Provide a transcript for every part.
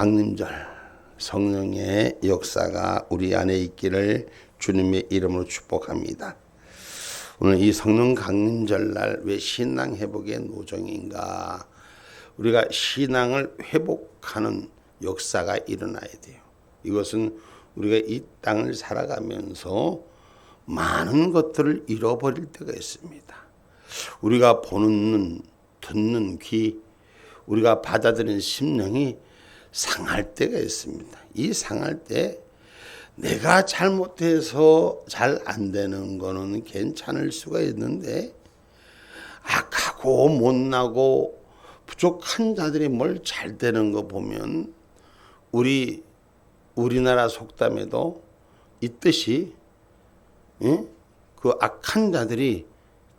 강림절 성령의 역사가 우리 안에 있기를 주님의 이름으로 축복합니다. 오늘 이 성령 강림절 날 왜 신앙 회복의 노정인가? 우리가 신앙을 회복하는 역사가 일어나야 돼요. 이것은 우리가 이 땅을 살아가면서 많은 것들을 잃어버릴 때가 있습니다. 우리가 보는 눈, 듣는 귀, 우리가 받아들이는 심령이 상할 때가 있습니다. 이 상할 때 내가 잘못해서 잘 안 되는 거는 괜찮을 수가 있는데 악하고 못나고 부족한 자들이 뭘 잘 되는 거 보면 우리나라 속담에도 있듯이 그 악한 자들이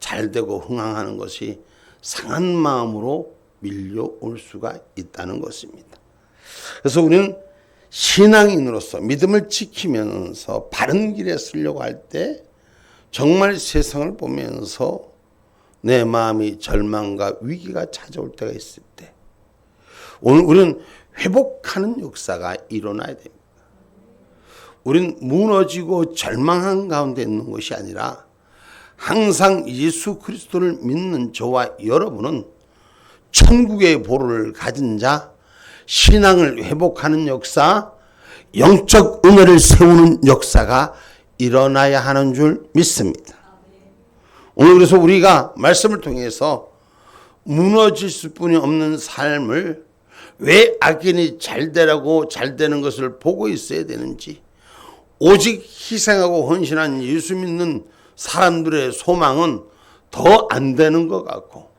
잘 되고 흥황하는 것이 상한 마음으로 밀려올 수가 있다는 것입니다. 그래서 우리는 신앙인으로서 믿음을 지키면서 바른 길에 쓰려고 할 때 정말 세상을 보면서 내 마음이 절망과 위기가 찾아올 때가 있을 때 오늘 우리는 회복하는 역사가 일어나야 됩니다. 우리는 무너지고 절망한 가운데 있는 것이 아니라 항상 예수 그리스도를 믿는 저와 여러분은 천국의 보루를 가진 자, 신앙을 회복하는 역사, 영적 은혜를 세우는 역사가 일어나야 하는 줄 믿습니다. 오늘 그래서 우리가 말씀을 통해서 무너질 수뿐이 없는 삶을 왜 악인이 잘 되라고 잘 되는 것을 보고 있어야 되는지, 오직 희생하고 헌신한 예수 믿는 사람들의 소망은 더 안 되는 것 같고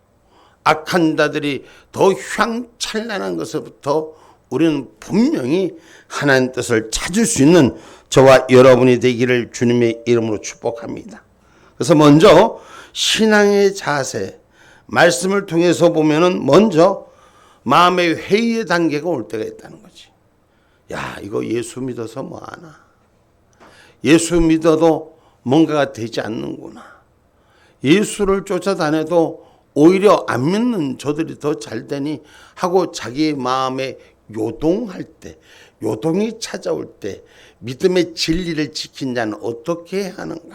악한 자들이 더 휘황찬란한 것부터 우리는 분명히 하나님 뜻을 찾을 수 있는 저와 여러분이 되기를 주님의 이름으로 축복합니다. 그래서 먼저 신앙의 자세, 말씀을 통해서 보면은 먼저 마음의 회의의 단계가 올 때가 있다는 거지. 야, 이거 예수 믿어서 뭐하나? 예수 믿어도 뭔가가 되지 않는구나. 예수를 쫓아다녀도 오히려 안 믿는 저들이 더 잘 되니 하고 자기 마음에 요동할 때, 요동이 찾아올 때 믿음의 진리를 지킨 자는 어떻게 하는가?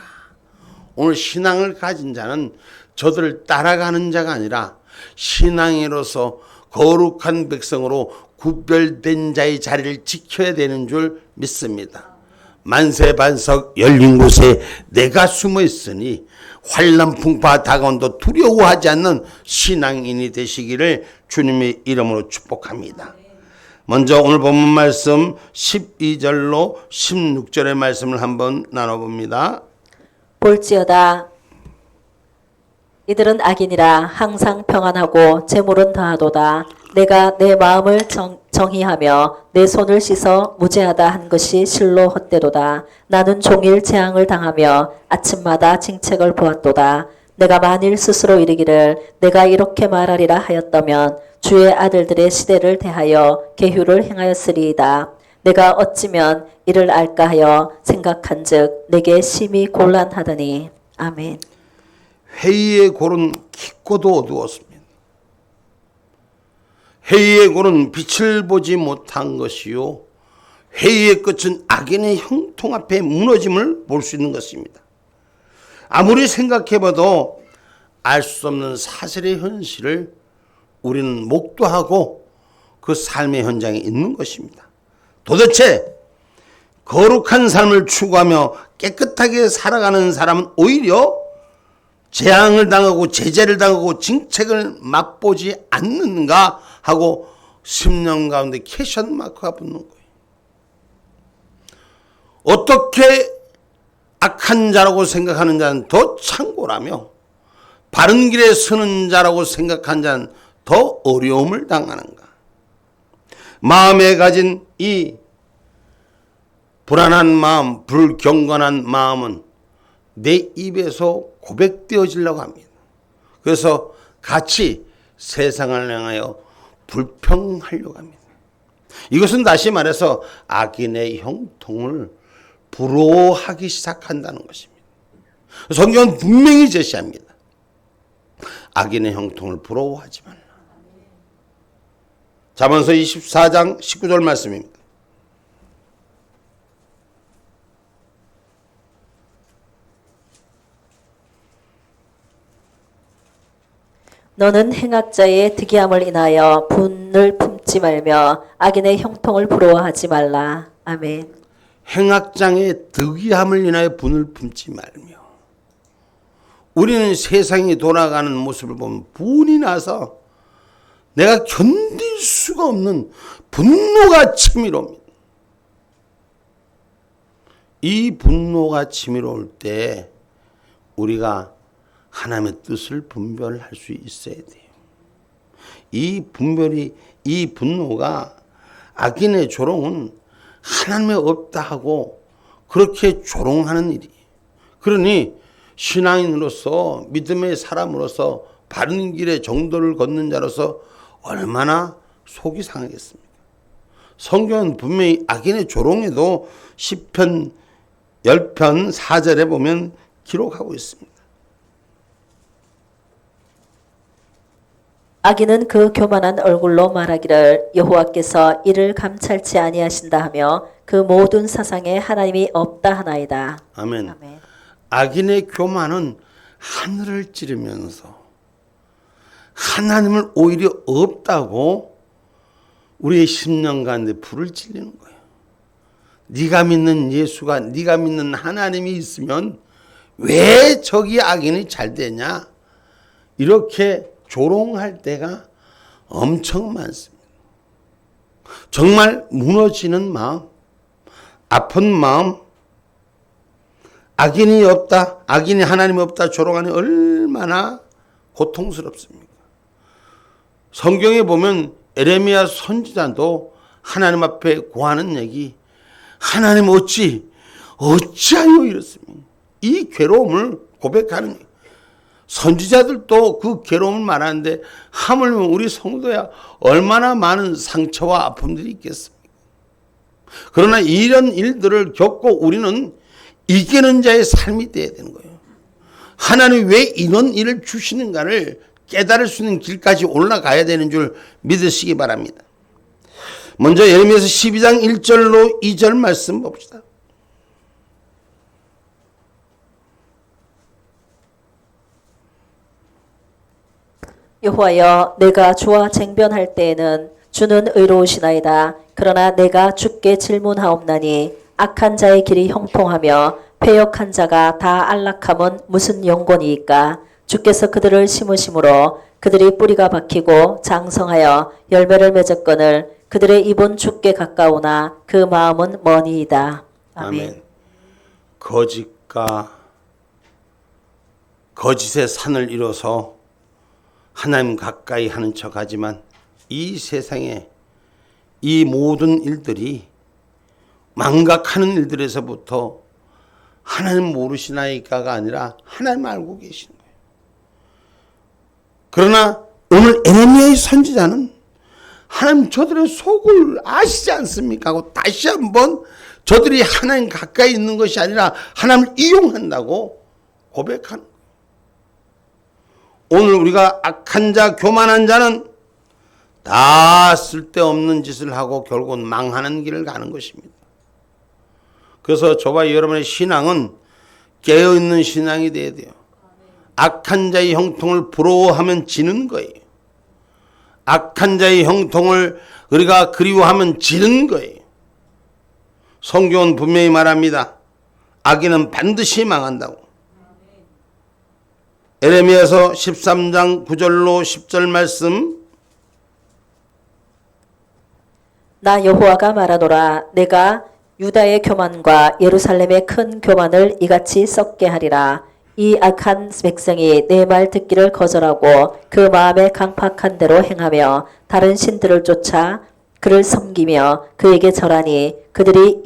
오늘 신앙을 가진 자는 저들을 따라가는 자가 아니라 신앙인으로서 거룩한 백성으로 구별된 자의 자리를 지켜야 되는 줄 믿습니다. 만세반석 열린 곳에 내가 숨어 있으니 환난 풍파 다가온도 두려워하지 않는 신앙인이 되시기를 주님의 이름으로 축복합니다. 먼저 오늘 본문 말씀 12절로 16절의 말씀을 한번 나눠봅니다. 볼지어다 이들은 악인이라 항상 평안하고 재물은 더하도다. 내가 내 마음을 정의하며 내 손을 씻어 무죄하다 한 것이 실로 헛되도다. 나는 종일 재앙을 당하며 아침마다 징책을 보았도다. 내가 만일 스스로 이르기를 내가 이렇게 말하리라 하였다면 주의 아들들의 시대를 대하여 계휴를 행하였으리이다. 내가 어찌면 이를 알까 하여 생각한즉 내게 심히 곤란하더니. 아멘. 회의의 골은 깊고도 어두웠습니다. 회의의 골은 빛을 보지 못한 것이요, 회의의 끝은 악인의 형통 앞에 무너짐을 볼 수 있는 것입니다. 아무리 생각해봐도 알 수 없는 사실의 현실을 우리는 목도하고 그 삶의 현장에 있는 것입니다. 도대체 거룩한 삶을 추구하며 깨끗하게 살아가는 사람은 오히려 재앙을 당하고 제재를 당하고 징책을 맛보지 않는가 하고 심령 가운데 퀘션 마크가 붙는 거예요. 어떻게 악한 자라고 생각하는 자는 더 창고라며 바른 길에 서는 자라고 생각하는 자는 더 어려움을 당하는가? 마음에 가진 이 불안한 마음, 불경건한 마음은 내 입에서 고백되어지려고 합니다. 그래서 같이 세상을 향하여 불평하려고 합니다. 이것은 다시 말해서 악인의 형통을 부러워하기 시작한다는 것입니다. 성경은 분명히 제시합니다. 악인의 형통을 부러워하지 말라. 잠언서 24장 19절 말씀입니다. 너는 행악자의 특이함을 인하여 분을 품지 말며 악인의 형통을 부러워하지 말라. 아멘. 행악장의 득이함을 인하여 분을 품지 말며. 우리는 세상이 돌아가는 모습을 보면 분이 나서 내가 견딜 수가 없는 분노가 치밀어옵니다. 이 분노가 치밀어올 때 우리가 하나님의 뜻을 분별할 수 있어야 돼요. 이 분노가 악인의 조롱은 하나님의 없다 하고 그렇게 조롱하는 일이에요. 그러니 신앙인으로서 믿음의 사람으로서 바른 길의 정도를 걷는 자로서 얼마나 속이 상하겠습니까? 성경은 분명히 악인의 조롱에도 시편 10편 4절에 보면 기록하고 있습니다. 악인은 그 교만한 얼굴로 말하기를 여호와께서 이를 감찰치 아니하신다 하며 그 모든 사상에 하나님이 없다 하나이다. 아멘. 아멘. 악인의 교만은 하늘을 찌르면서 하나님을 오히려 없다고 우리의 심령 가운데 불을 질리는 거예요. 네가 믿는 예수가, 네가 믿는 하나님이 있으면 왜 저기 악인이 잘 되냐? 이렇게 조롱할 때가 엄청 많습니다. 정말 무너지는 마음, 아픈 마음, 악인이 없다, 악인이 하나님 없다 조롱하니 얼마나 고통스럽습니까? 성경에 보면 에레미야 선지자도 하나님 앞에 고하는 얘기, 하나님 어찌하여 이렇습니까? 이 괴로움을 고백하는 얘기. 선지자들도 그 괴로움을 말하는데 하물며 우리 성도야 얼마나 많은 상처와 아픔들이 있겠습니까? 그러나 이런 일들을 겪고 우리는 이기는 자의 삶이 되어야 되는 거예요. 하나님 왜 이런 일을 주시는가를 깨달을 수 있는 길까지 올라가야 되는 줄 믿으시기 바랍니다. 먼저 예레미야서 12장 1절로 2절 말씀 봅시다. 여호와여, 내가 주와 쟁변할 때에는 주는 의로우시나이다. 그러나 내가 주께 질문하옵나니 악한 자의 길이 형통하며 패역한 자가 다 안락함은 무슨 영권이이까? 주께서 그들을 심으심으로 그들이 뿌리가 박히고 장성하여 열매를 맺었거늘 그들의 입은 주께 가까우나 그 마음은 머니이다. 아멘. 거짓과 거짓의 산을 이뤄서 하나님 가까이 하는 척하지만 이 세상에 이 모든 일들이 망각하는 일들에서부터 하나님 모르시나이까가 아니라 하나님 알고 계시는 거예요. 그러나 오늘 에레미야의 선지자는 하나님 저들의 속을 아시지 않습니까? 하고 다시 한번 저들이 하나님 가까이 있는 것이 아니라 하나님을 이용한다고 고백하는 거예요. 오늘 우리가 악한 자, 교만한 자는 다 쓸데없는 짓을 하고 결국은 망하는 길을 가는 것입니다. 그래서 저와 여러분의 신앙은 깨어있는 신앙이 되어야 돼요. 악한 자의 형통을 부러워하면 지는 거예요. 악한 자의 형통을 우리가 그리워하면 지는 거예요. 성경은 분명히 말합니다. 악인은 반드시 망한다고. 에레미야서 13장 9절로 10절 말씀. 나 여호와가 말하노라. 내가 유다의 교만과 예루살렘의 큰 교만을 이같이 썩게 하리라. 이 악한 백성이 내 말 듣기를 거절하고 그 마음에 강팍한 대로 행하며 다른 신들을 쫓아 그를 섬기며 그에게 절하니 그들이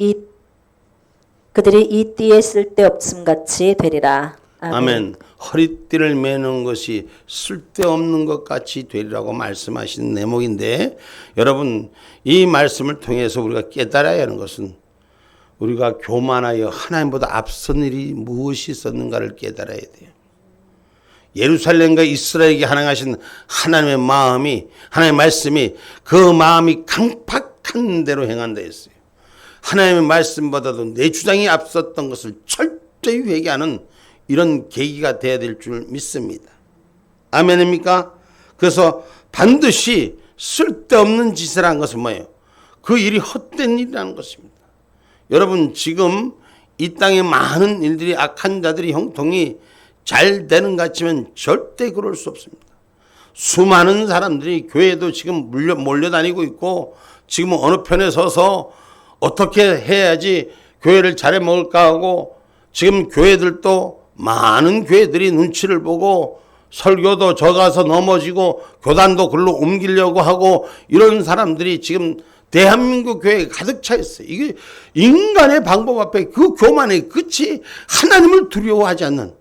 이 띠에 쓸데없음 같이 되리라. 아멘. 허리띠를 매는 것이 쓸데없는 것 같이 되리라고 말씀하신 대목인데, 여러분 이 말씀을 통해서 우리가 깨달아야 하는 것은 우리가 교만하여 하나님보다 앞선 일이 무엇이 있었는가를 깨달아야 돼요. 예루살렘과 이스라엘에게 하나하신 하나님의 마음이, 하나님의 말씀이 그 마음이 강팍한 대로 행한다 했어요. 하나님의 말씀보다도 내 주장이 앞섰던 것을 철저히 회개하는 이런 계기가 되어야 될 줄 믿습니다. 아멘입니까? 그래서 반드시 쓸데없는 짓을 한 것은 뭐예요? 그 일이 헛된 일이라는 것입니다. 여러분, 지금 이 땅에 많은 일들이, 악한 자들이 형통이 잘 되는 것 같지만 절대 그럴 수 없습니다. 수많은 사람들이 교회도 지금 몰려다니고 있고, 지금 어느 편에 서서 어떻게 해야지 교회를 잘해 먹을까 하고, 지금 교회들도 많은 교회들이 눈치를 보고 설교도 저 가서 넘어지고 교단도 글로 옮기려고 하고, 이런 사람들이 지금 대한민국 교회에 가득 차 있어요. 이게 인간의 방법 앞에 그 교만의 끝이 하나님을 두려워하지 않는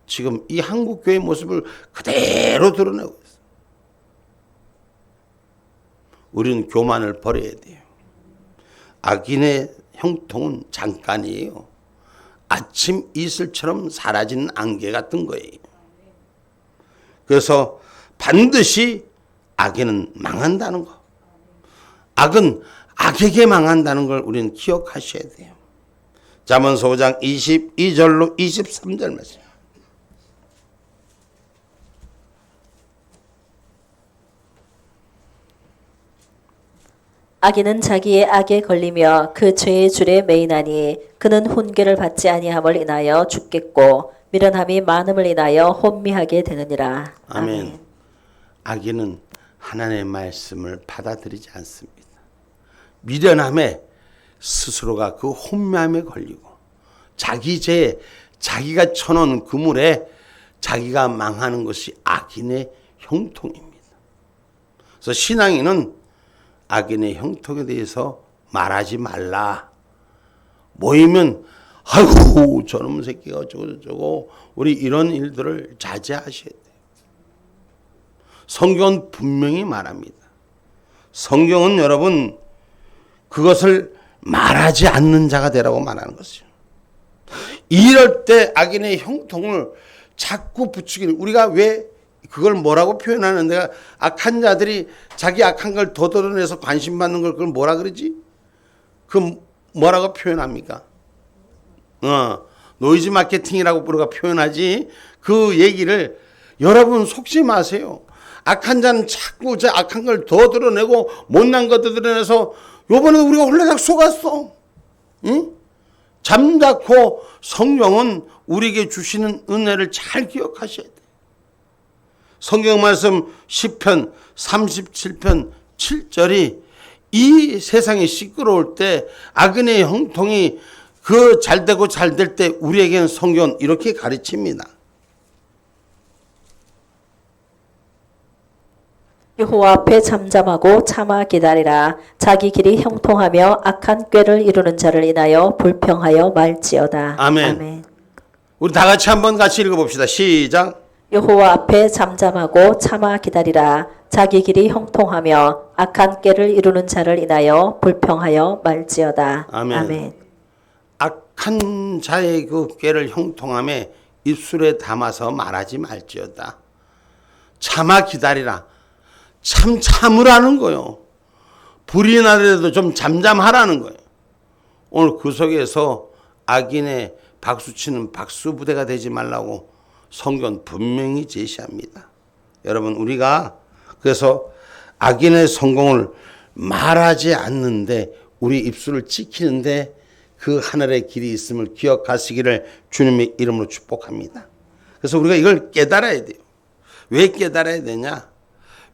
지금 이 한국 교회의 모습을 그대로 드러내고 있어요. 우리는 교만을 버려야 돼요. 악인의 형통은 잠깐이에요. 아침 이슬처럼 사라지는 안개 같은 거예요. 그래서 반드시 악인은 망한다는 거, 악은 악에게 망한다는 걸 우리는 기억하셔야 돼요. 잠언서 5장 22절로 23절 말씀. 악인은 자기의 악에 걸리며 그 죄의 줄에 매이나니 그는 훈계를 받지 아니함을 인하여 죽겠고 미련함이 많음을 인하여 혼미하게 되느니라. 아멘. 악인은 하나님의 말씀을 받아들이지 않습니다. 미련함에 스스로가 그 혼미함에 걸리고 자기 죄에 자기가 쳐놓은 그물에 자기가 망하는 것이 악인의 형통입니다. 그래서 신앙인은 악인의 형통에 대해서 말하지 말라. 모이면 아이고 저놈 새끼가 어쩌고 우리 이런 일들을 자제하셔야 돼요. 성경은 분명히 말합니다. 성경은 여러분 그것을 말하지 않는 자가 되라고 말하는 것이죠. 이럴 때 악인의 형통을 자꾸 붙이기를, 우리가 왜 그걸 뭐라고 표현하는, 데가 악한 자들이 자기 악한 걸 더 드러내서 관심 받는 걸 그걸 뭐라 그러지? 그 뭐라고 표현합니까? 노이즈 마케팅이라고 우리가 표현하지. 그 얘기를 여러분 속지 마세요. 악한 자는 자꾸 제 악한 걸 더 드러내고 못난 것도 드러내서 요번에 우리가 홀라닥 속았어. 응? 잠자코 성경은 우리에게 주시는 은혜를 잘 기억하셔야 돼요. 성경 말씀 10편 37편 7절이 이 세상이 시끄러울 때 악인의 형통이 그 잘되고 잘될 때 우리에게는 성경은 이렇게 가르칩니다. 여호와 앞에 잠잠하고 참아 기다리라. 자기 길이 형통하며 악한 꾀를 이루는 자를 인하여 불평하여 말지어다. 아멘. 우리 다 같이 한번 같이 읽어봅시다. 시작. 여호와 앞에 잠잠하고 참아 기다리라. 자기 길이 형통하며 악한 꾀를 이루는 자를 인하여 불평하여 말지어다. 아멘. 악한 자의 그 꾀를 형통함에 입술에 담아서 말하지 말지어다. 참아 기다리라. 참으라는 거요. 불이 나더라도 좀 잠잠하라는 거예요. 오늘 그 속에서 악인의 박수치는 박수부대가 되지 말라고 성경 분명히 제시합니다. 여러분 우리가 그래서 악인의 성공을 말하지 않는데 우리 입술을 지키는데 그 하늘의 길이 있음을 기억하시기를 주님의 이름으로 축복합니다. 그래서 우리가 이걸 깨달아야 돼요. 왜 깨달아야 되냐?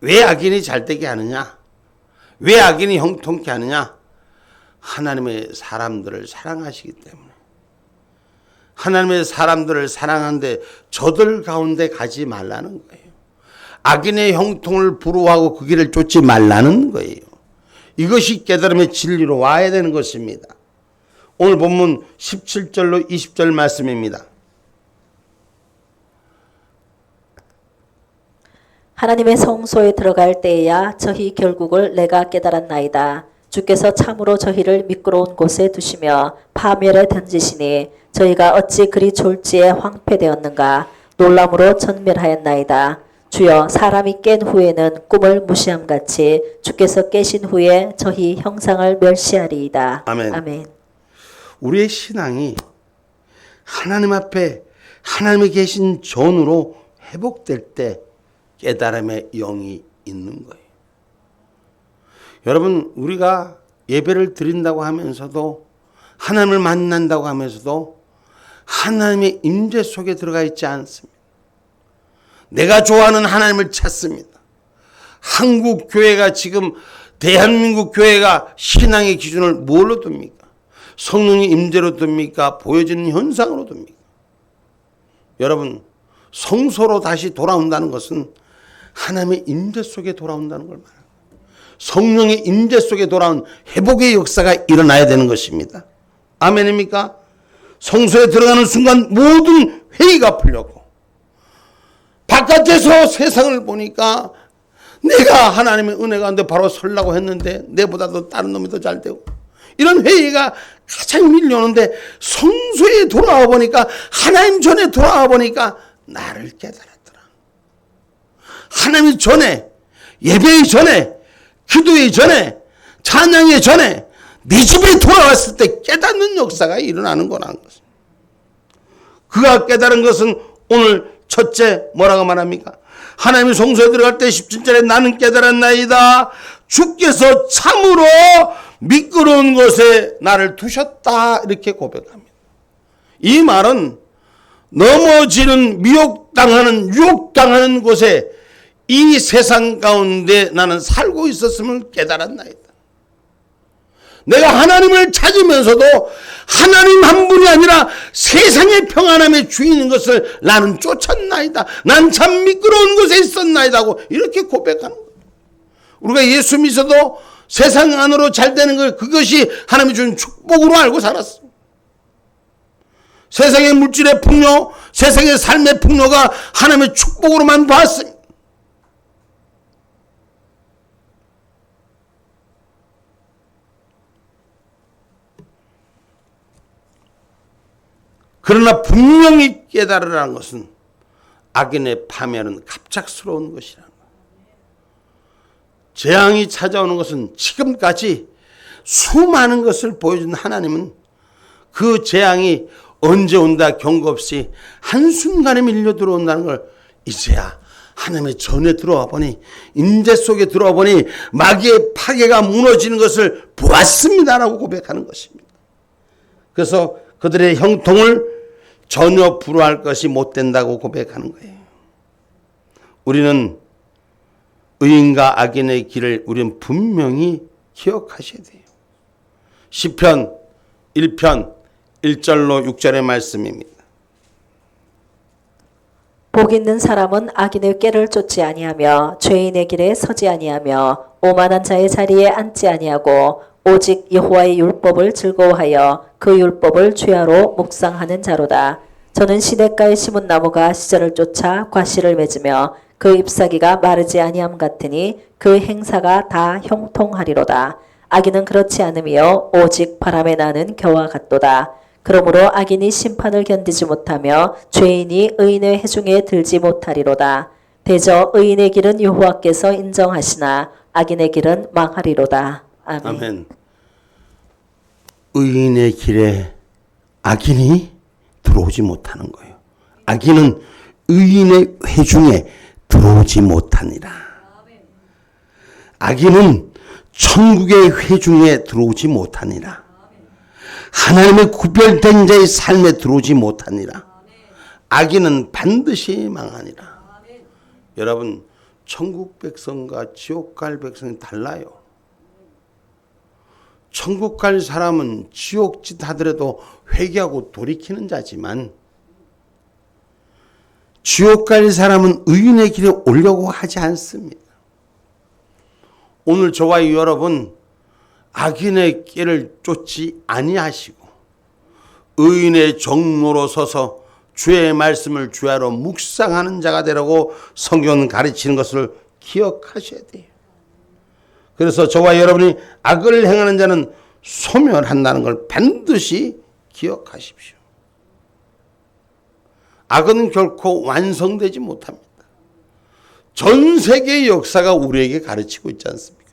왜 악인이 잘되게 하느냐? 왜 악인이 형통케 하느냐? 하나님의 사람들을 사랑하시기 때문에. 하나님의 사람들을 사랑하는데 저들 가운데 가지 말라는 거예요. 악인의 형통을 부러워하고 그 길을 쫓지 말라는 거예요. 이것이 깨달음의 진리로 와야 되는 것입니다. 오늘 본문 17절로 20절 말씀입니다. 하나님의 성소에 들어갈 때에야 저희 결국을 내가 깨달았나이다. 주께서 참으로 저희를 미끄러운 곳에 두시며 파멸에 던지시니 저희가 어찌 그리 졸지에 황폐되었는가. 놀람으로 전멸하였나이다. 주여, 사람이 깬 후에는 꿈을 무시함같이 주께서 깨신 후에 저희 형상을 멸시하리이다. 아멘. 아멘. 우리의 신앙이 하나님 앞에 하나님이 계신 전으로 회복될 때 깨달음의 영이 있는 거예요. 여러분, 우리가 예배를 드린다고 하면서도 하나님을 만난다고 하면서도 하나님의 임재 속에 들어가 있지 않습니다. 내가 좋아하는 하나님을 찾습니다. 한국 교회가 지금 대한민국 교회가 신앙의 기준을 뭘로 둡니까? 성령의 임재로 둡니까? 보여지는 현상으로 둡니까? 여러분, 성소로 다시 돌아온다는 것은 하나님의 임재 속에 돌아온다는 걸 말합니다. 성령의 임재 속에 돌아온 회복의 역사가 일어나야 되는 것입니다. 아멘입니까? 성소에 들어가는 순간 모든 회의가 풀렸고, 바깥에서 세상을 보니까 내가 하나님의 은혜 가운데 바로 서려고 했는데 내보다도 다른 놈이 더 잘 되고, 이런 회의가 가장 밀려오는데 성소에 돌아와 보니까, 하나님 전에 돌아와 보니까 나를 깨달았더라. 하나님 전에, 예배의 전에, 기도의 전에, 찬양의 전에 네 집에 돌아왔을 때 깨닫는 역사가 일어나는 거라는 것입니다. 그가 깨달은 것은 오늘 첫째 뭐라고 말합니까? 하나님의 성소에 들어갈 때 17절에 나는 깨달았나이다. 주께서 참으로 미끄러운 곳에 나를 두셨다. 이렇게 고백합니다. 이 말은 넘어지는 미혹당하는 유혹당하는 곳에 이 세상 가운데 나는 살고 있었음을 깨달았나이다. 내가 하나님을 찾으면서도 하나님 한 분이 아니라 세상의 평안함의 주인인 것을 나는 쫓았나이다. 난 참 미끄러운 곳에 있었나이다 하고 이렇게 고백하는 거예요. 우리가 예수 믿어도 세상 안으로 잘 되는 것, 그것이 하나님이 준 축복으로 알고 살았어. 세상의 물질의 풍요, 세상의 삶의 풍요가 하나님의 축복으로만 봤습니다. 그러나 분명히 깨달으라는 것은 악인의 파멸은 갑작스러운 것이라는 거예요. 재앙이 찾아오는 것은 지금까지 수많은 것을 보여준 하나님은 그 재앙이 언제 온다 경고 없이 한순간에 밀려 들어온다는 걸 이제야 하나님의 전에 들어와 보니, 임재 속에 들어와 보니 마귀의 파괴가 무너지는 것을 보았습니다라고 고백하는 것입니다. 그래서 그들의 형통을 전혀 불허할 것이 못 된다고 고백하는 거예요. 우리는 의인과 악인의 길을 우리는 분명히 기억하셔야 돼요. 시편 1편 1절로 6절의 말씀입니다. 복 있는 사람은 악인의 꾀를 쫓지 아니하며 죄인의 길에 서지 아니하며 오만한 자의 자리에 앉지 아니하고 오직 여호와의 율법을 즐거워하여 그 율법을 주야로 묵상하는 자로다. 저는 시냇가에 심은 나무가 시절을 쫓아 과실을 맺으며 그 잎사귀가 마르지 아니함 같으니 그 행사가 다 형통하리로다. 악인은 그렇지 않으며 오직 바람에 나는 겨와 같도다. 그러므로 악인이 심판을 견디지 못하며 죄인이 의인의 해중에 들지 못하리로다. 대저 의인의 길은 여호와께서 인정하시나 악인의 길은 망하리로다. 아멘. 아멘. 의인의 길에 악인이 들어오지 못하는 거예요. 악인은 의인의 회중에 들어오지 못하니라. 악인은 천국의 회중에 들어오지 못하니라. 하나님의 구별된 자의 삶에 들어오지 못하니라. 악인은 반드시 망하니라. 여러분, 천국 백성과 지옥 갈 백성이 달라요. 천국 갈 사람은 지옥짓 하더라도 회개하고 돌이키는 자지만, 지옥 갈 사람은 의인의 길에 오려고 하지 않습니다. 오늘 저와 여러분, 악인의 길을 쫓지 아니하시고 의인의 정로로 서서 주의 말씀을 주야로 묵상하는 자가 되라고 성경은 가르치는 것을 기억하셔야 돼요. 그래서 저와 여러분이 악을 행하는 자는 소멸한다는 걸 반드시 기억하십시오. 악은 결코 완성되지 못합니다. 전 세계의 역사가 우리에게 가르치고 있지 않습니까?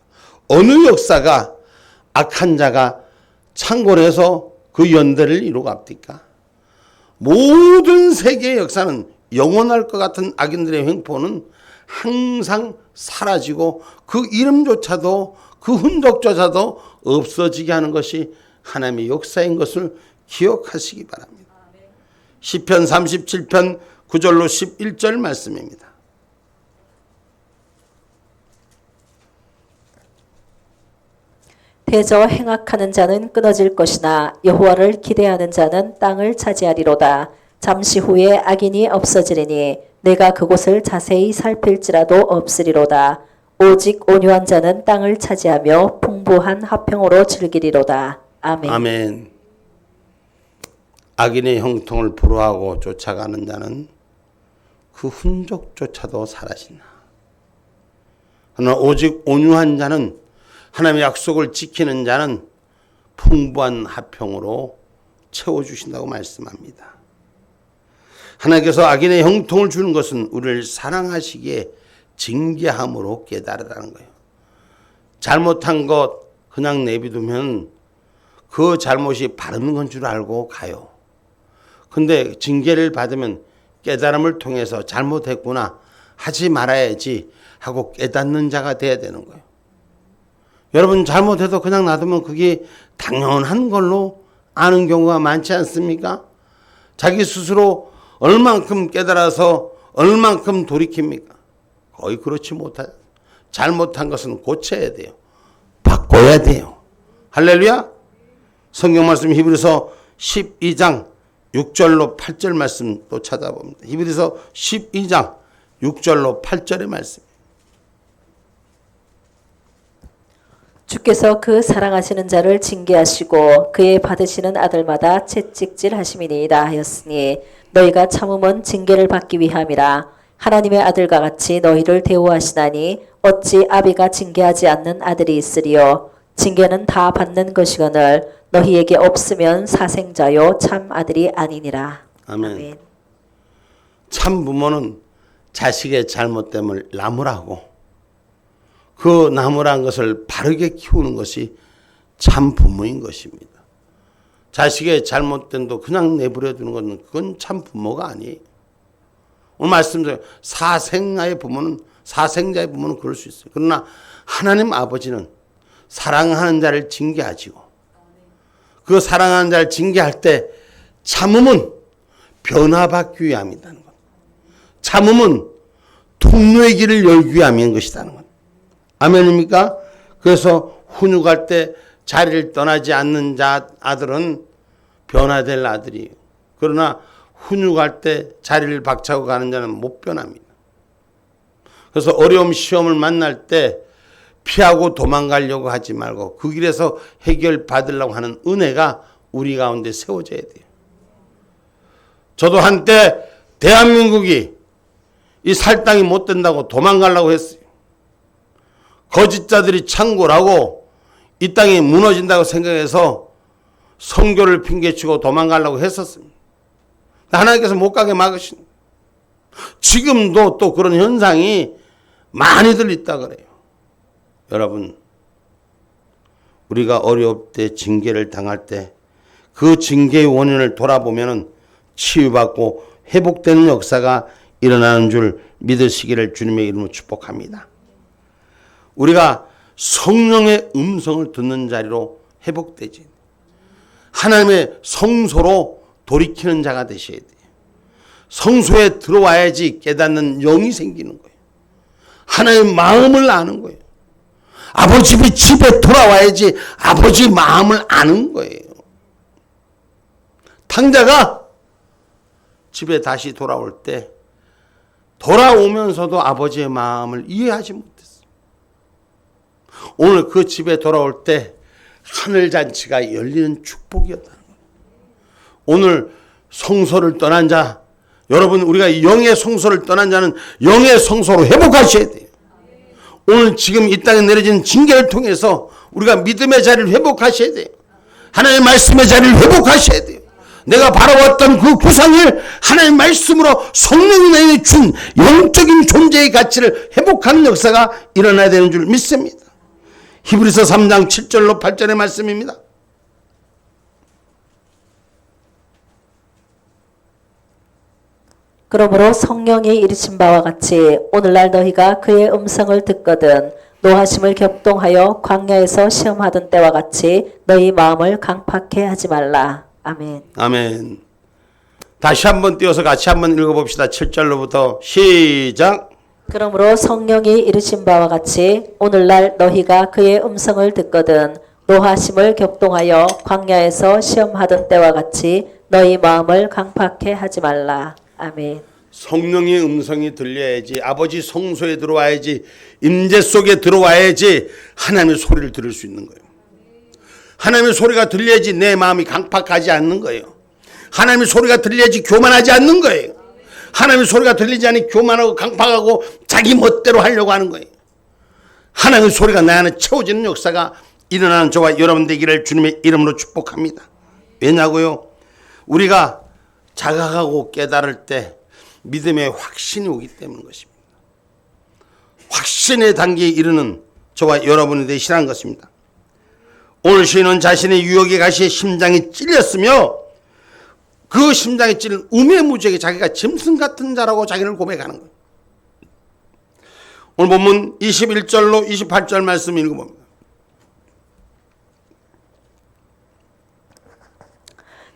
어느 역사가 악한 자가 창궐해서 그 연대를 이루갑니까? 모든 세계의 역사는 영원할 것 같은 악인들의 횡포는 항상 사라지고 그 이름조차도 그 흔적조차도 없어지게 하는 것이 하나님의 역사인 것을 기억하시기 바랍니다. 시편 37편 9절로 11절 말씀입니다. 대저 행악하는 자는 끊어질 것이나 여호와를 기대하는 자는 땅을 차지하리로다. 잠시 후에 악인이 없어지리니 내가 그곳을 자세히 살필지라도 없으리로다. 오직 온유한 자는 땅을 차지하며 풍부한 화평으로 즐기리로다. 아멘. 아멘. 악인의 형통을 불허하고 쫓아가는 자는 그 흔적조차도 사라진다. 그러나 오직 온유한 자는, 하나님의 약속을 지키는 자는 풍부한 화평으로 채워주신다고 말씀합니다. 하나님께서 악인의 형통을 주는 것은 우리를 사랑하시기에 징계함으로 깨달으라는 거예요. 잘못한 것 그냥 내비두면 그 잘못이 바른 건 줄 알고 가요. 근데 징계를 받으면 깨달음을 통해서 잘못했구나, 하지 말아야지 하고 깨닫는 자가 돼야 되는 거예요. 여러분, 잘못해도 그냥 놔두면 그게 당연한 걸로 아는 경우가 많지 않습니까? 자기 스스로 얼만큼 깨달아서 얼만큼 돌이킵니까? 거의 그렇지 못하죠. 잘못한 것은 고쳐야 돼요. 바꿔야 돼요. 할렐루야. 성경 말씀 히브리서 12장 6절로 8절 말씀 또 찾아봅니다. 히브리서 12장 6절로 8절의 말씀. 주께서 그 사랑하시는 자를 징계하시고 그의 받으시는 아들마다 채찍질 하심이니이다 하였으니 너희가 참음은 징계를 받기 위함이라. 하나님의 아들과 같이 너희를 대우하시나니 어찌 아비가 징계하지 않는 아들이 있으리요. 징계는 다 받는 것이거늘 너희에게 없으면 사생자요 참 아들이 아니니라. 아멘. 아멘. 참 부모는 자식의 잘못됨을 나무라고, 그 나무란 것을 바르게 키우는 것이 참 부모인 것입니다. 자식의 잘못됨도 그냥 내버려 두는 것은 그건 참 부모가 아니에요. 오늘 말씀드린 사생자의 부모는 그럴 수 있어요. 그러나 하나님 아버지는 사랑하는 자를 징계하시고, 그 사랑하는 자를 징계할 때 참음은 변화받기 위함이라는 것. 참음은 통로의 길을 열기 위함인 것이라는 것. 아멘입니까? 그래서 훈육할 때 자리를 떠나지 않는 아들은 변화될 아들이에요. 그러나 훈육할 때 자리를 박차고 가는 자는 못 변합니다. 그래서 어려움 시험을 만날 때 피하고 도망가려고 하지 말고 그 길에서 해결받으려고 하는 은혜가 우리 가운데 세워져야 돼요. 저도 한때 대한민국이 이 살 땅이 못 된다고 도망가려고 했어요. 거짓자들이 창궐하고 이 땅이 무너진다고 생각해서 선교를 핑계치고 도망가려고 했었습니다. 하나님께서 못 가게 막으신. 지금도 또 그런 현상이 많이들 있다 그래요. 여러분, 우리가 어려울 때 징계를 당할 때 그 징계의 원인을 돌아보면 치유받고 회복되는 역사가 일어나는 줄 믿으시기를 주님의 이름으로 축복합니다. 우리가 성령의 음성을 듣는 자리로 회복되지, 하나님의 성소로 돌이키는 자가 되셔야 돼요. 성소에 들어와야지 깨닫는 영이 생기는 거예요. 하나님의 마음을 아는 거예요. 아버지 집에 돌아와야지 아버지 마음을 아는 거예요. 탕자가 집에 다시 돌아올 때 돌아오면서도 아버지의 마음을 이해하지 못했어요. 오늘 그 집에 돌아올 때 하늘잔치가 열리는 축복이었다는 거예요. 오늘 성소를 떠난 자, 여러분, 우리가 영의 성소를 떠난 자는 영의 성소로 회복하셔야 돼요. 오늘 지금 이 땅에 내려진 징계를 통해서 우리가 믿음의 자리를 회복하셔야 돼요. 하나님의 말씀의 자리를 회복하셔야 돼요. 내가 바라봤던 그 구상을 하나님의 말씀으로 성령이 나에게 준 영적인 존재의 가치를 회복하는 역사가 일어나야 되는 줄 믿습니다. 히브리서 3장 7절로 8절의 말씀입니다. 그러므로 성령이 이르신 바와 같이 오늘날 너희가 그의 음성을 듣거든 노하심을 격동하여 광야에서 시험하던 때와 같이 너희 마음을 강팍해 하지 말라. 아멘. 아멘. 다시 한번 띄워서 같이 한번 읽어봅시다. 7절로부터 시작. 그러므로 성령이 이르신 바와 같이 오늘날 너희가 그의 음성을 듣거든 노하심을 격동하여 광야에서 시험하던 때와 같이 너희 마음을 강팍해 하지 말라. 아멘. 성령의 음성이 들려야지, 아버지 성소에 들어와야지, 임재 속에 들어와야지 하나님의 소리를 들을 수 있는 거예요. 하나님의 소리가 들려야지 내 마음이 강팍하지 않는 거예요. 하나님의 소리가 들려야지 교만하지 않는 거예요. 하나님의 소리가 들리지 않으니 교만하고 강팍하고 자기 멋대로 하려고 하는 거예요. 하나님의 소리가 내 안에 채워지는 역사가 일어나는 저와 여러분 되기를 주님의 이름으로 축복합니다. 왜냐고요? 우리가 자각하고 깨달을 때 믿음의 확신이 오기 때문인 것입니다. 확신의 단계에 이르는 저와 여러분이 되시라는 것입니다. 오늘 시인은 자신의 유혹의 가시에 심장이 찔렸으며 그 심장이 찔린 우매무지하게 자기가 짐승 같은 자라고 자기를 고백하는 거예요. 오늘 본문 21절로 28절 말씀 읽어봅니다.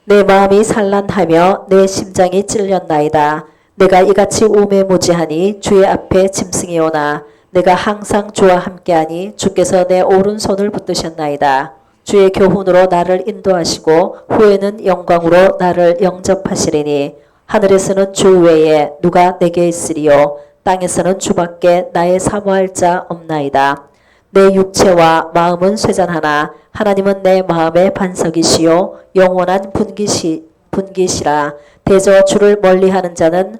내 마음이 산란하며 내 심장이 찔렸나이다. 내가 이같이 우매무지하니 주의 앞에 짐승이 오나 내가 항상 주와 함께하니 주께서 내 오른손을 붙드셨나이다. 주의 교훈으로 나를 인도하시고 후에는 영광으로 나를 영접하시리니 하늘에서는 주 외에 누가 내게 있으리요 땅에서는 주밖에 나의 사모할 자 없나이다. 내 육체와 마음은 쇠잔하나 하나님은 내 마음의 반석이시요 영원한 분기시라. 대저 주를 멀리하는 자는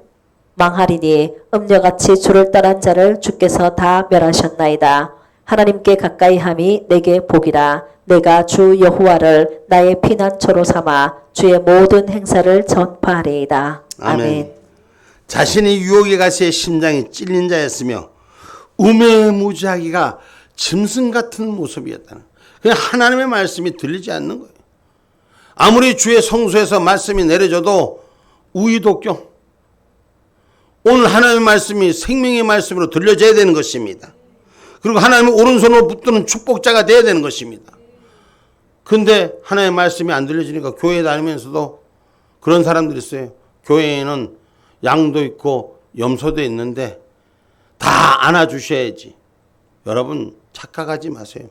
망하리니 음녀같이 주를 떠난 자를 주께서 다 멸하셨나이다. 하나님께 가까이함이 내게 복이라. 내가 주 여호와를 나의 피난처로 삼아 주의 모든 행사를 전파하리이다. 아멘. 자신이 유혹의 가시에 심장이 찔린 자였으며 우매무지하기가 짐승 같은 모습이었다는, 그냥 하나님의 말씀이 들리지 않는 거예요. 아무리 주의 성소에서 말씀이 내려져도 우의독경, 오늘 하나님의 말씀이 생명의 말씀으로 들려져야 되는 것입니다. 그리고 하나님의 오른손으로 붙드는 축복자가 되어야 되는 것입니다. 근데 하나님의 말씀이 안 들려지니까 교회 다니면서도 그런 사람들이 있어요. 교회에는 양도 있고 염소도 있는데 다 안아주셔야지. 여러분 착각하지 마세요.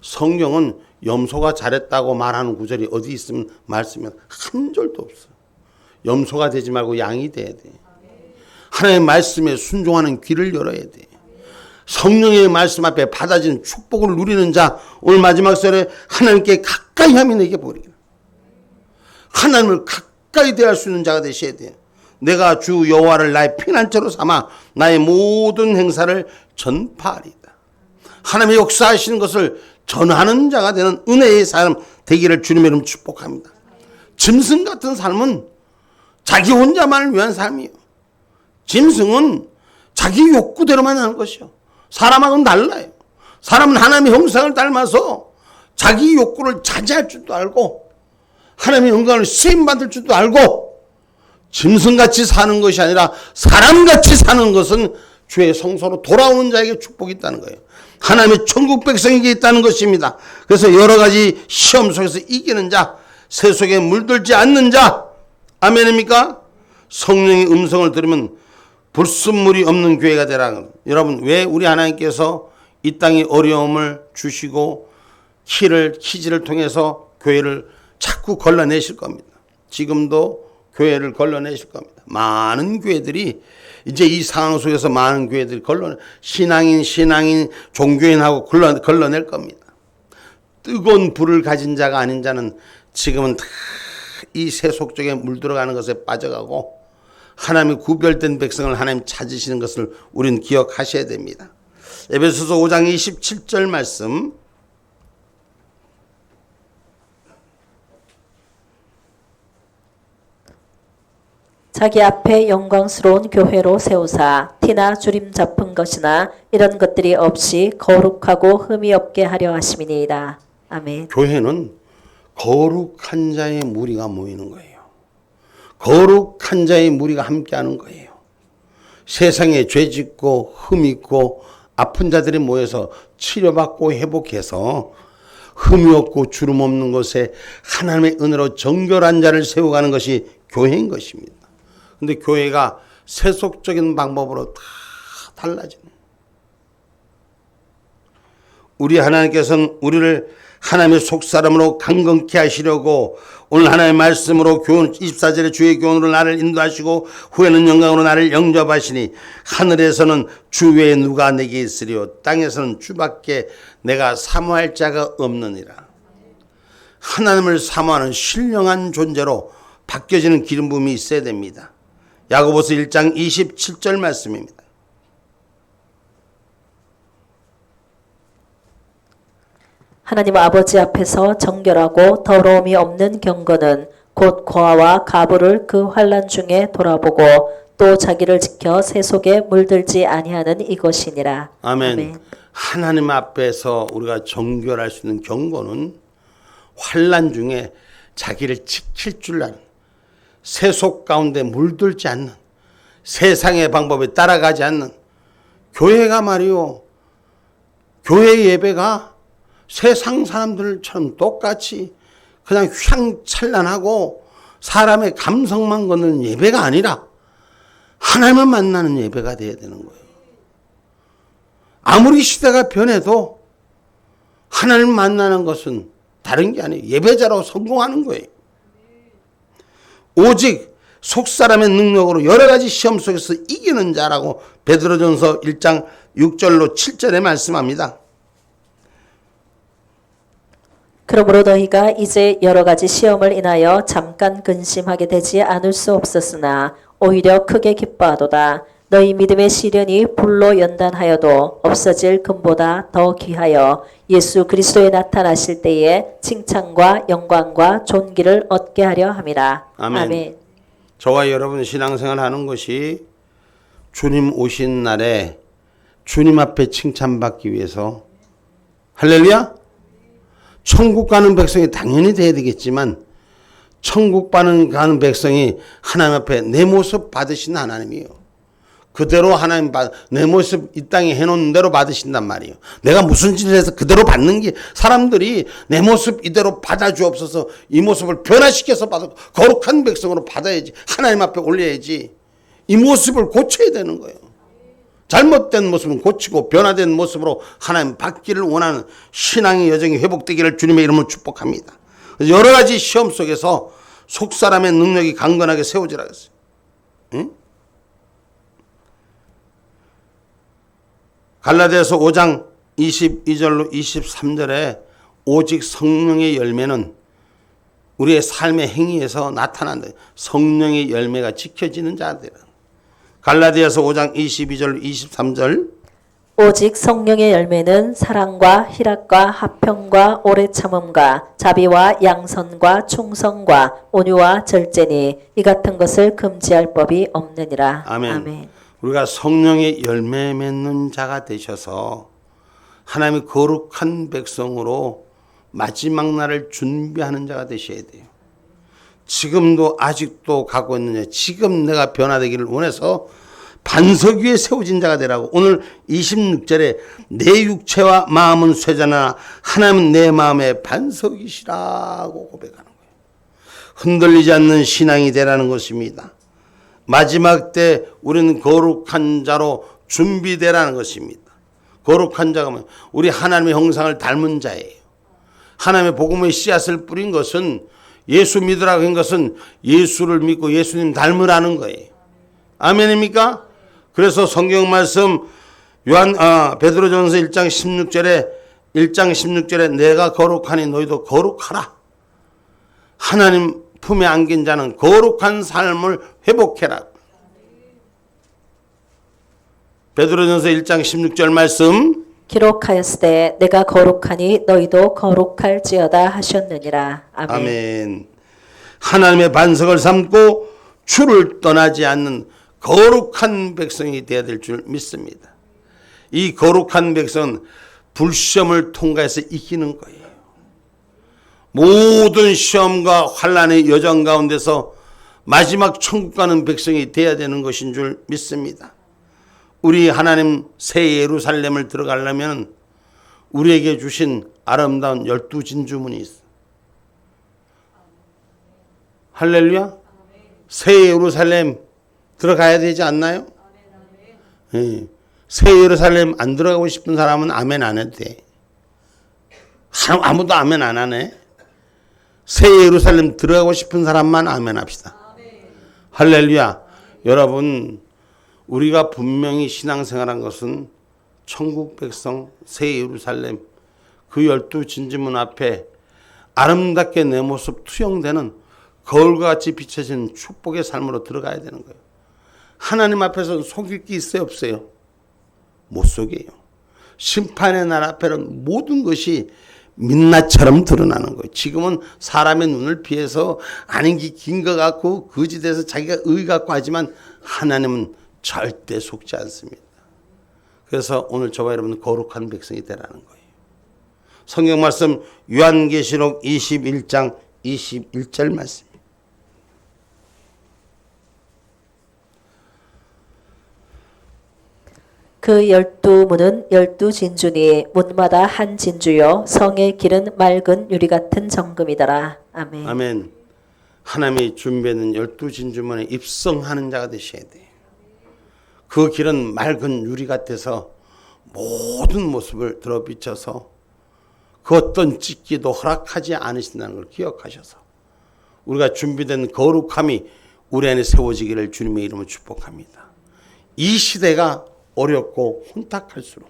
성경은 염소가 잘했다고 말하는 구절이 어디 있으면 말씀이 한 절도 없어요. 염소가 되지 말고 양이 돼야 돼. 하나님의 말씀에 순종하는 귀를 열어야 돼. 성령의 말씀 앞에 받아진 축복을 누리는 자, 오늘 마지막 절에 하나님께 가까이 하면 내게 보리라. 하나님을 가까이 대할 수 있는 자가 되셔야 돼요. 내가 주 여호와를 나의 피난처로 삼아 나의 모든 행사를 전파하리다. 하나님의 역사하시는 것을 전하는 자가 되는 은혜의 삶 되기를 주님의 이름 축복합니다. 짐승 같은 삶은 자기 혼자만을 위한 삶이에요. 짐승은 자기 욕구대로만 하는 것이요. 사람하고는 달라요. 사람은 하나님의 형상을 닮아서 자기 욕구를 자제할 줄도 알고 하나님의 영광을 쓰임받을 줄도 알고 짐승같이 사는 것이 아니라 사람같이 사는 것은 주의 성소로 돌아오는 자에게 축복이 있다는 거예요. 하나님의 천국 백성에게 있다는 것입니다. 그래서 여러 가지 시험 속에서 이기는 자, 새 속에 물들지 않는 자, 아멘입니까? 성령의 음성을 들으면 불순물이 없는 교회가 되라. 여러분, 왜 우리 하나님께서 이 땅에 어려움을 주시고 키즈를 통해서 교회를 자꾸 걸러내실 겁니다. 지금도 교회를 걸러내실 겁니다. 많은 교회들이 이제 이 상황 속에서 많은 교회들이 신앙인, 종교인하고 걸러낼 겁니다. 뜨거운 불을 가진 자가 아닌 자는 지금은 다 이 세속적에 물들어가는 것에 빠져가고 하나님의 구별된 백성을 하나님 찾으시는 것을 우리는 기억하셔야 됩니다. 에베소서 5장 27절 말씀, 자기 앞에 영광스러운 교회로 세우사 티나 주림 잡은 것이나 이런 것들이 없이 거룩하고 흠이 없게 하려 하심이니이다. 아멘. 교회는 거룩한 자의 무리가 모이는 거예요. 거룩한 자의 무리가 함께하는 거예요. 세상에 죄 짓고 흠 있고 아픈 자들이 모여서 치료받고 회복해서 흠이 없고 주름 없는 곳에 하나님의 은혜로 정결한 자를 세워가는 것이 교회인 것입니다. 근데 교회가 세속적인 방법으로 다 달라지는. 우리 하나님께서는 우리를 하나님의 속사람으로 강건케 하시려고 오늘 하나님의 말씀으로 교훈 24절에 주의 교훈으로 나를 인도하시고 후에는 영광으로 나를 영접하시니 하늘에서는 주 외에 누가 내게 있으리요 땅에서는 주밖에 내가 사모할 자가 없느니라. 하나님을 사모하는 신령한 존재로 바뀌어지는 기름 부음이 있어야 됩니다. 야고보서 1장 27절 말씀입니다. 하나님 아버지 앞에서 정결하고 더러움이 없는 경건은 곧 고아와 가부를 그 환난 중에 돌아보고 또 자기를 지켜 세속에 물들지 아니하는 이것이니라. 아멘. 아멘. 하나님 앞에서 우리가 정결할 수 있는 경건은 환난 중에 자기를 지킬 줄 아는, 세속 가운데 물들지 않는, 세상의 방법에 따라가지 않는, 교회가 말이요, 교회 예배가 세상 사람들처럼 똑같이 그냥 휘황찬란하고 사람의 감성만 걷는 예배가 아니라 하나님을 만나는 예배가 돼야 되는 거예요. 아무리 시대가 변해도 하나님을 만나는 것은 다른 게 아니에요. 예배자로 성공하는 거예요. 오직 속사람의 능력으로 여러 가지 시험 속에서 이기는 자라고 베드로전서 1장 6절로 7절에 말씀합니다. 그러므로 너희가 이제 여러 가지 시험을 인하여 잠깐 근심하게 되지 않을 수 없었으나 오히려 크게 기뻐하도다. 너희 믿음의 시련이 불로 연단하여도 없어질 금보다 더 귀하여 예수 그리스도에 나타나실 때에 칭찬과 영광과 존귀를 얻게 하려 함이라. 아멘. 아멘. 저와 여러분 신앙생활 하는 것이 주님 오신 날에 주님 앞에 칭찬받기 위해서, 할렐루야, 천국 가는 백성이 당연히 돼야 되겠지만 천국 가는 백성이 하나님 앞에 내 모습 받으신 하나님이에요. 그대로 하나님 내 모습 이 땅에 해놓은 대로 받으신단 말이에요. 내가 무슨 짓을 해서 그대로 받는 게, 사람들이 내 모습 이대로 받아주옵소서, 이 모습을 변화시켜서 받아 거룩한 백성으로 받아야지, 하나님 앞에 올려야지. 이 모습을 고쳐야 되는 거예요. 잘못된 모습은 고치고 변화된 모습으로 하나님 받기를 원하는 신앙의 여정이 회복되기를 주님의 이름으로 축복합니다. 여러 가지 시험 속에서 속사람의 능력이 강건하게 세워지라 했어요. 응? 갈라디아서 5장 22절로 23절에 오직 성령의 열매는 우리의 삶의 행위에서 나타난다. 성령의 열매가 지켜지는 자들은. 갈라디아서 5장 22절 23절 오직 성령의 열매는 사랑과 희락과 화평과 오래 참음과 자비와 양선과 충성과 온유와 절제니 이 같은 것을 금지할 법이 없느니라. 아멘. 아멘. 우리가 성령의 열매 맺는 자가 되셔서 하나님의 거룩한 백성으로 마지막 날을 준비하는 자가 되셔야 돼요. 지금도 아직도 갖고 있느냐, 지금 내가 변화되기를 원해서 반석 위에 세워진 자가 되라고. 오늘 26절에 내 육체와 마음은 쇠자나 하나님은 내 마음의 반석이시라고 고백하는 거예요. 흔들리지 않는 신앙이 되라는 것입니다. 마지막 때 우리는 거룩한 자로 준비되라는 것입니다. 거룩한 자가 뭐예요? 우리 하나님의 형상을 닮은 자예요. 하나님의 복음의 씨앗을 뿌린 것은, 예수 믿으라고 한 것은 예수를 믿고 예수님 닮으라는 거예요. 아멘입니까? 그래서 성경 말씀 베드로전서 1장 16절에 내가 거룩하니 너희도 거룩하라. 하나님 품에 안긴 자는 거룩한 삶을 회복해라. 베드로전서 1장 16절 말씀, 기록하였으되 내가 거룩하니 너희도 거룩할지어다 하셨느니라. 아멘. 아멘. 하나님의 반석을 삼고 주를 떠나지 않는 거룩한 백성이 되어야 될 줄 믿습니다. 이 거룩한 백성은 불시험을 통과해서 이기는 거예요. 모든 시험과 환난의 여정 가운데서 마지막 천국 가는 백성이 되어야 되는 것인 줄 믿습니다. 우리 하나님 새 예루살렘을 들어가려면 우리에게 주신 아름다운 12진주문이 있어. 할렐루야. 새 예루살렘 들어가야 되지 않나요? 네. 새 예루살렘 안 들어가고 싶은 사람은 아멘 안 해도 돼. 아무도 아멘 안 하네. 새 예루살렘 들어가고 싶은 사람만 아멘 합시다. 할렐루야. 여러분, 우리가 분명히 신앙생활한 것은 천국 백성 새 예루살렘 그 12진주문 앞에 아름답게 내 모습 투영되는 거울과 같이 비춰진 축복의 삶으로 들어가야 되는 거예요. 하나님 앞에서 속일 게 있어요, 없어요? 못 속여요. 심판의 날 앞에는 모든 것이 민낯처럼 드러나는 거예요. 지금은 사람의 눈을 피해서 아닌 게 긴 것 같고 거짓돼서 자기가 의 같고 하지만 하나님은 절대 속지 않습니다. 그래서 오늘 저와 여러분은 거룩한 백성이 되라는 거예요. 성경 말씀 요한계시록 21장 21절 말씀. 그 12문은 12진주니 문마다 한 진주요 성의 길은 맑은 유리 같은 정금이더라. 아멘. 아멘. 하나님이 준비하는 12진주문에 입성하는 자가 되셔야 돼요. 그 길은 맑은 유리 같아서 모든 모습을 드러비쳐서 그 어떤 찢기도 허락하지 않으신다는 걸 기억하셔서 우리가 준비된 거룩함이 우리 안에 세워지기를 주님의 이름으로 축복합니다. 이 시대가 어렵고 혼탁할수록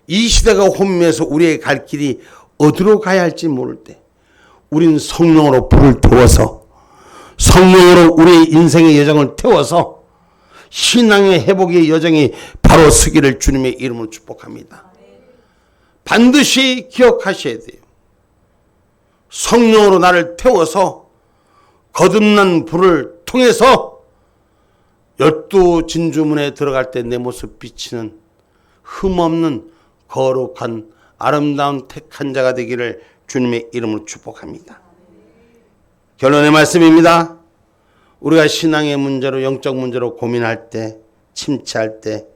이 시대가 혼미해서 우리의 갈 길이 어디로 가야 할지 모를 때 우린 성령으로 불을 태워서 성령으로 우리의 인생의 여정을 태워서 신앙의 회복의 여정이 바로 서기를 주님의 이름으로 축복합니다. 반드시 기억하셔야 돼요. 성령으로 나를 태워서 거듭난 불을 통해서 12진주문에 들어갈 때 내 모습 비치는 흠없는 거룩한 아름다운 택한 자가 되기를 주님의 이름으로 축복합니다. 결론의 말씀입니다. 우리가 신앙의 문제로 영적 문제로 고민할 때 침체할 때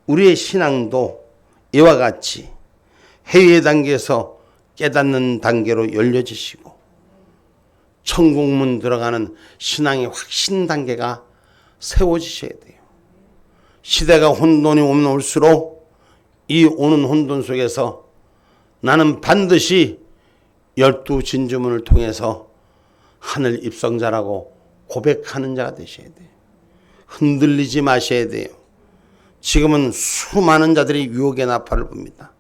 우리의 신앙도 이와 같이 회의 단계에서 깨닫는 단계로 열려지시고 천국문 들어가는 신앙의 확신 단계가 세워지셔야 돼요. 시대가 혼돈이 오면 올수록 이 오는 혼돈 속에서 나는 반드시 12진주문을 통해서 하늘 입성자라고 고백하는 자가 되셔야 돼요. 흔들리지 마셔야 돼요. 지금은 수많은 자들이 유혹의 나팔을 붑니다.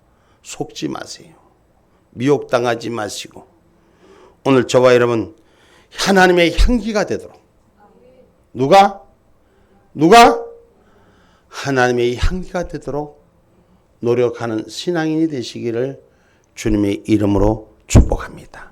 속지 마세요. 미혹당하지 마시고 오늘 저와 여러분 하나님의 향기가 되도록 누가? 하나님의 향기가 되도록 노력하는 신앙인이 되시기를 주님의 이름으로 축복합니다.